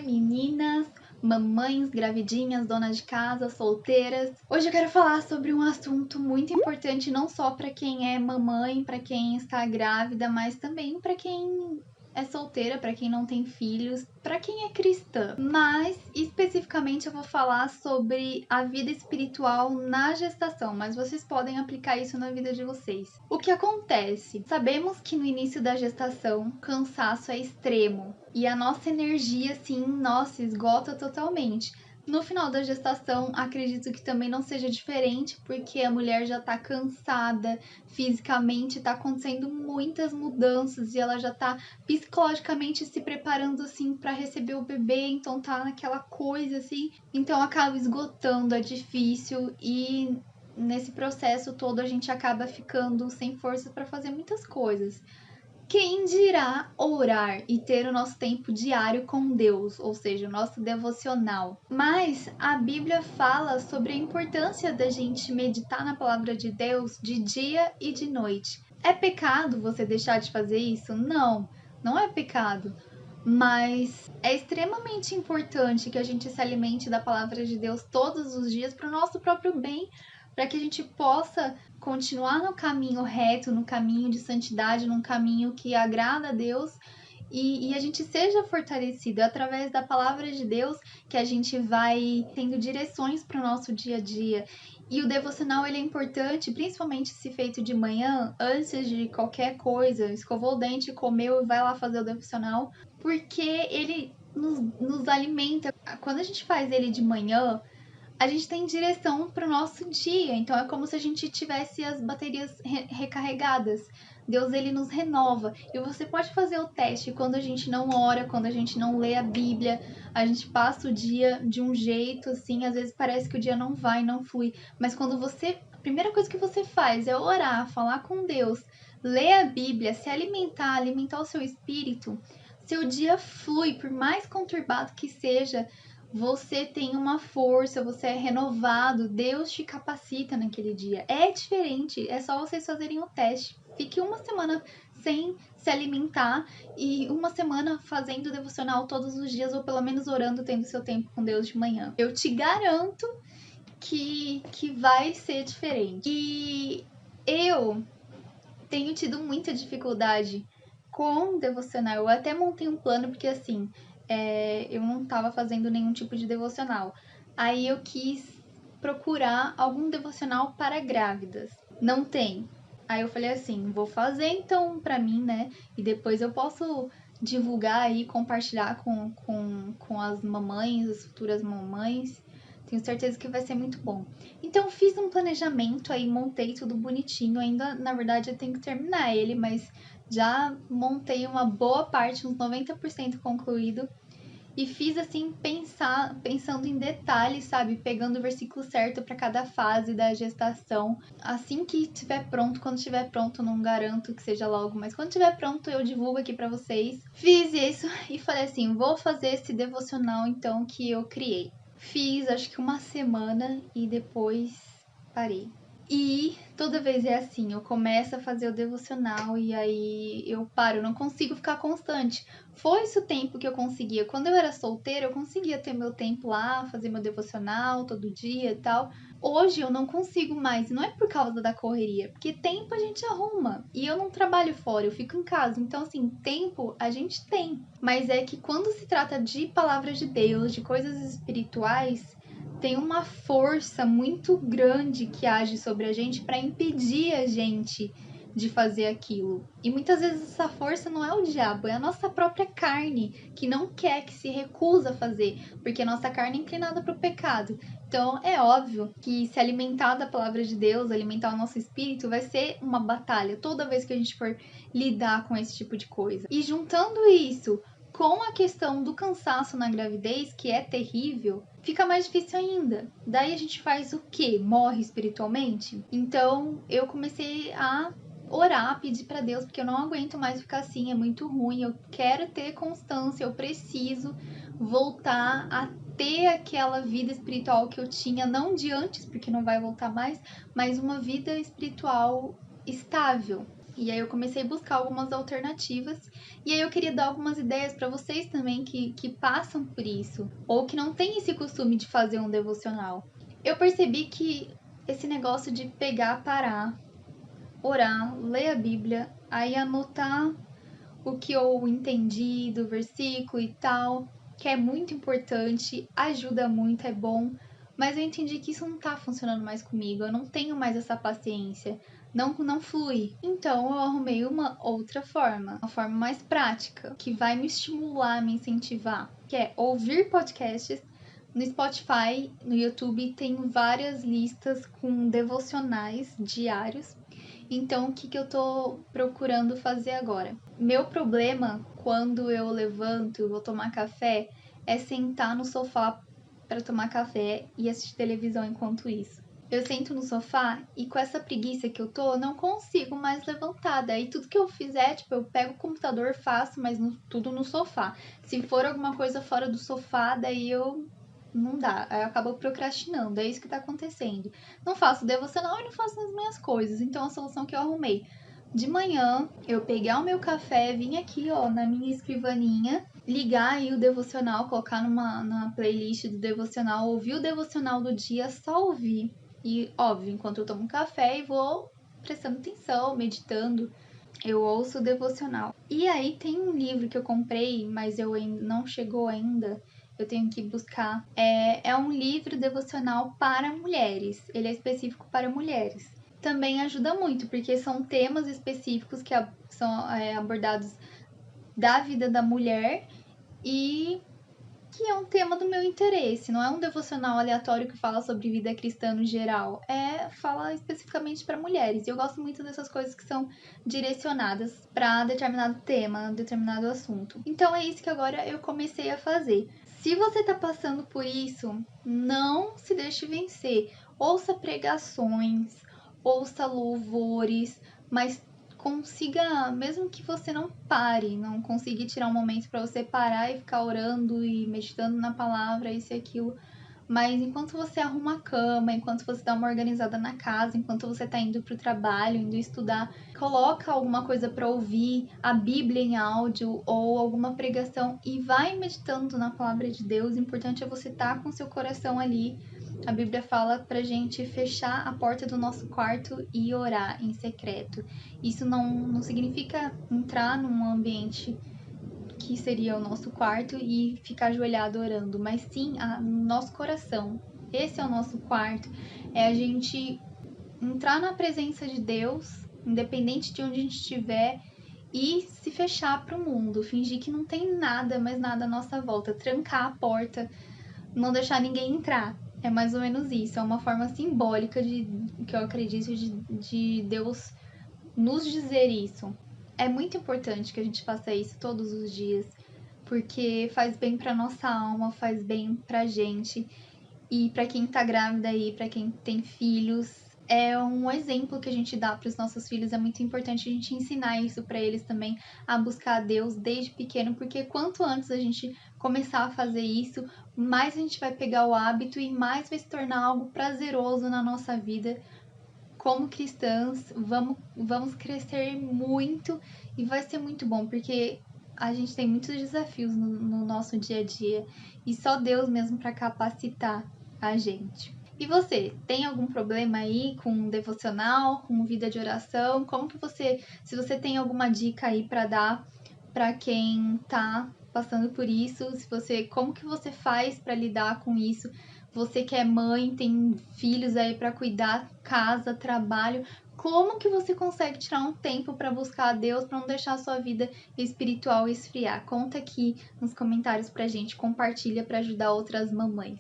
meninas, mamães, gravidinhas, donas de casa, solteiras. Hoje eu quero falar sobre um assunto muito importante não só para quem é mamãe, para quem está grávida, mas também para quem é solteira, para quem não tem filhos, para quem é cristã. Mas especificamente eu vou falar sobre a vida espiritual na gestação, mas vocês podem aplicar isso na vida de vocês. O que acontece? Sabemos que no início da gestação, o cansaço é extremo e a nossa energia, assim, nossa, esgota totalmente. No final da gestação, acredito que também não seja diferente, porque a mulher já tá cansada, fisicamente tá acontecendo muitas mudanças e ela já tá psicologicamente se preparando assim para receber o bebê, então tá naquela coisa assim, então acaba esgotando, é difícil e nesse processo todo a gente acaba ficando sem força para fazer muitas coisas. Quem dirá orar e ter o nosso tempo diário com Deus, ou seja, o nosso devocional. Mas a Bíblia fala sobre a importância da gente meditar na palavra de Deus de dia e de noite. É pecado você deixar de fazer isso? Não, não é pecado. Mas é extremamente importante que a gente se alimente da palavra de Deus todos os dias para o nosso próprio bem, para que a gente possa continuar no caminho reto, no caminho de santidade, num caminho que agrada a Deus e a gente seja fortalecido através da palavra de Deus, que a gente vai tendo direções para o nosso dia a dia. E o devocional ele é importante, principalmente se feito de manhã, antes de qualquer coisa, escovou o dente, comeu e vai lá fazer o devocional, porque ele nos alimenta. Quando a gente faz ele de manhã, a gente tem direção para o nosso dia, então é como se a gente tivesse as baterias recarregadas. Deus ele nos renova e você pode fazer o teste quando a gente não ora, quando a gente não lê a Bíblia, a gente passa o dia de um jeito assim, às vezes parece que o dia não vai, não flui, mas quando a primeira coisa que você faz é orar, falar com Deus, ler a Bíblia, se alimentar o seu espírito, seu dia flui, por mais conturbado que seja. Você tem uma força, você é renovado, Deus te capacita naquele dia. É diferente, é só vocês fazerem o teste. Fique uma semana sem se alimentar e uma semana fazendo devocional todos os dias, ou pelo menos orando, tendo seu tempo com Deus de manhã. Eu te garanto que vai ser diferente. E eu tenho tido muita dificuldade com devocional. Eu até montei um plano, porque assim, eu não estava fazendo nenhum tipo de devocional. Aí eu quis procurar algum devocional para grávidas. Não tem. Aí eu falei assim, vou fazer então pra mim, né? E depois eu posso divulgar aí, compartilhar com as mamães, as futuras mamães. Tenho certeza que vai ser muito bom. Então fiz um planejamento aí, montei tudo bonitinho. Ainda, na verdade, eu tenho que terminar ele, mas já montei uma boa parte, uns 90% concluído. E fiz assim, pensando em detalhes, sabe? Pegando o versículo certo para cada fase da gestação. Assim que estiver pronto, quando estiver pronto, não garanto que seja logo, mas quando estiver pronto eu divulgo aqui para vocês. Fiz isso e falei assim, vou fazer esse devocional então que eu criei. Fiz acho que uma semana e depois parei. E toda vez é assim, eu começo a fazer o devocional e aí eu paro, eu não consigo ficar constante. Foi esse o tempo que eu conseguia. Quando eu era solteira, eu conseguia ter meu tempo lá, fazer meu devocional todo dia e tal. Hoje eu não consigo mais, e não é por causa da correria, porque tempo a gente arruma. E eu não trabalho fora, eu fico em casa. Então, assim, tempo a gente tem. Mas é que quando se trata de palavras de Deus, de coisas espirituais, tem uma força muito grande que age sobre a gente para impedir a gente de fazer aquilo. E muitas vezes essa força não é o diabo, é a nossa própria carne que não quer, que se recusa a fazer, porque a nossa carne é inclinada para o pecado. Então é óbvio que se alimentar da palavra de Deus, alimentar o nosso espírito, vai ser uma batalha toda vez que a gente for lidar com esse tipo de coisa. E juntando isso com a questão do cansaço na gravidez, que é terrível, fica mais difícil ainda. Daí a gente faz o quê? Morre espiritualmente? Então eu comecei a orar, pedir para Deus, porque eu não aguento mais ficar assim, é muito ruim. Eu quero ter constância, eu preciso voltar a ter aquela vida espiritual que eu tinha, não de antes, porque não vai voltar mais, mas uma vida espiritual estável. E aí eu comecei a buscar algumas alternativas. E aí eu queria dar algumas ideias para vocês também que passam por isso. Ou que não têm esse costume de fazer um devocional. Eu percebi que esse negócio de pegar, parar, orar, ler a Bíblia, aí anotar o que eu entendi do versículo e tal, que é muito importante, ajuda muito, é bom, mas eu entendi que isso não tá funcionando mais comigo, eu não tenho mais essa paciência, não flui. Então eu arrumei uma outra forma, uma forma mais prática, que vai me estimular, me incentivar, que é ouvir podcasts. No Spotify, no YouTube, tem várias listas com devocionais diários. Então, o que eu tô procurando fazer agora? Meu problema quando eu levanto e vou tomar café é sentar no sofá para tomar café e assistir televisão enquanto isso. Eu sento no sofá e com essa preguiça que eu tô, não consigo mais levantar. Daí tudo que eu fizer, tipo, eu pego o computador, faço, mas tudo no sofá. Se for alguma coisa fora do sofá, daí eu não dá. Aí eu acabo procrastinando. É isso que tá acontecendo. Não faço devocional e não faço as minhas coisas. Então a solução que eu arrumei. De manhã, eu pegar o meu café, vim aqui, ó, na minha escrivaninha, ligar aí o devocional, colocar na playlist do devocional, ouvir o devocional do dia, só ouvir. E, óbvio, enquanto eu tomo café e vou prestando atenção, meditando, eu ouço o devocional. E aí tem um livro que eu comprei, mas eu ainda não chegou ainda, eu tenho que buscar. É um livro devocional para mulheres. Ele é específico para mulheres. Também ajuda muito, porque são temas específicos que são abordados da vida da mulher e que é um tema do meu interesse. Não é um devocional aleatório que fala sobre vida cristã no geral. Fala especificamente para mulheres. E eu gosto muito dessas coisas que são direcionadas para determinado tema, determinado assunto. Então é isso que agora eu comecei a fazer. Se você está passando por isso, não se deixe vencer. Ouça pregações, ouça louvores, mas consiga, mesmo que você não pare, não consiga tirar um momento para você parar e ficar orando e meditando na palavra, isso e aquilo, mas enquanto você arruma a cama, enquanto você dá uma organizada na casa, enquanto você tá indo pro trabalho, indo estudar, coloca alguma coisa para ouvir, a Bíblia em áudio ou alguma pregação e vai meditando na palavra de Deus. O importante é você estar com seu coração ali. A Bíblia fala pra gente fechar a porta do nosso quarto e orar em secreto. Isso não significa entrar num ambiente que seria o nosso quarto e ficar ajoelhado orando, mas sim no nosso coração. Esse é o nosso quarto. É a gente entrar na presença de Deus, independente de onde a gente estiver, e se fechar para o mundo, fingir que não tem nada, mais nada à nossa volta, trancar a porta, não deixar ninguém entrar. É mais ou menos isso, é uma forma simbólica que eu acredito de Deus nos dizer isso. É muito importante que a gente faça isso todos os dias, porque faz bem para nossa alma, faz bem pra gente. E para quem tá grávida aí, para quem tem filhos, é um exemplo que a gente dá para os nossos filhos. É muito importante a gente ensinar isso para eles também, a buscar a Deus desde pequeno, porque quanto antes a gente começar a fazer isso, mais a gente vai pegar o hábito e mais vai se tornar algo prazeroso na nossa vida. Como cristãs, vamos crescer muito e vai ser muito bom, porque a gente tem muitos desafios no nosso dia a dia e só Deus mesmo para capacitar a gente. E você, tem algum problema aí com devocional, com vida de oração? Como que se você tem alguma dica aí para dar para quem tá passando por isso, como que você faz para lidar com isso? Você que é mãe, tem filhos aí para cuidar, casa, trabalho, como que você consegue tirar um tempo para buscar a Deus, para não deixar a sua vida espiritual esfriar? Conta aqui nos comentários pra gente, compartilha para ajudar outras mamães.